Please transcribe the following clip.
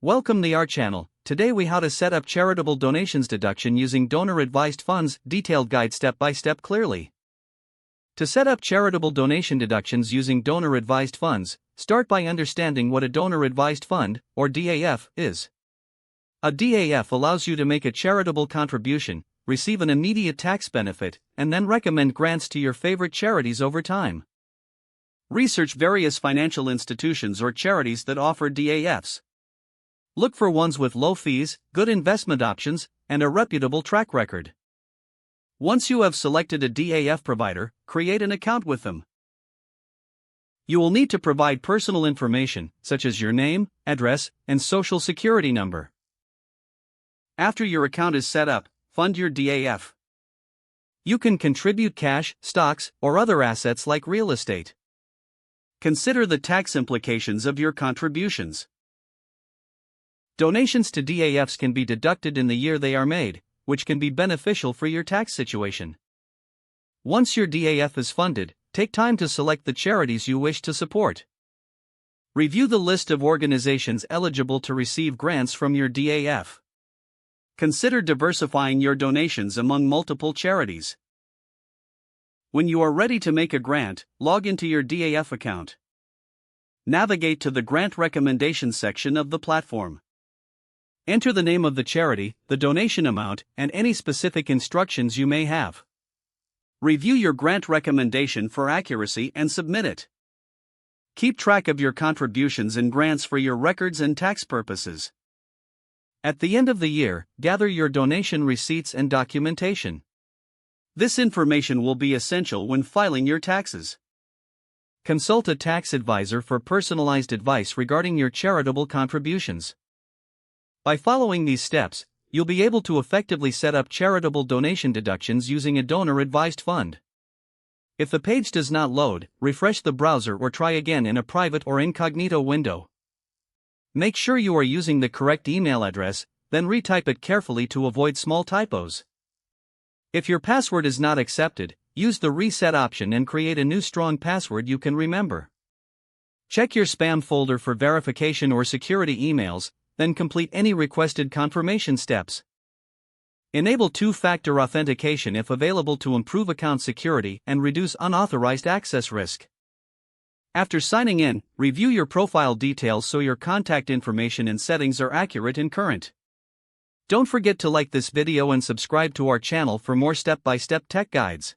Welcome to our channel. Today we how to set up charitable donations deduction using donor advised funds, detailed guide step by step clearly. To set up charitable donation deductions using donor advised funds, start by understanding what a donor advised fund, or DAF, is. A DAF allows you to make a charitable contribution, receive an immediate tax benefit, and then recommend grants to your favorite charities over time. Research various financial institutions or charities that offer DAFs. Look for ones with low fees, good investment options, and a reputable track record. Once you have selected a DAF provider, create an account with them. You will need to provide personal information, such as your name, address, and social security number. After your account is set up, fund your DAF. You can contribute cash, stocks, or other assets like real estate. Consider the tax implications of your contributions. Donations to DAFs can be deducted in the year they are made, which can be beneficial for your tax situation. Once your DAF is funded, take time to select the charities you wish to support. Review the list of organizations eligible to receive grants from your DAF. Consider diversifying your donations among multiple charities. When you are ready to make a grant, log into your DAF account. Navigate to the Grant Recommendations section of the platform. Enter the name of the charity, the donation amount, and any specific instructions you may have. Review your grant recommendation for accuracy and submit it. Keep track of your contributions and grants for your records and tax purposes. At the end of the year, gather your donation receipts and documentation. This information will be essential when filing your taxes. Consult a tax advisor for personalized advice regarding your charitable contributions. By following these steps, you'll be able to effectively set up charitable donation deductions using a donor-advised fund. If the page does not load, refresh the browser or try again in a private or incognito window. Make sure you are using the correct email address, then retype it carefully to avoid small typos. If your password is not accepted, use the reset option and create a new strong password you can remember. Check your spam folder for verification or security emails, then complete any requested confirmation steps. Enable two-factor authentication if available to improve account security and reduce unauthorized access risk. After signing in, review your profile details so your contact information and settings are accurate and current. Don't forget to like this video and subscribe to our channel for more step-by-step tech guides.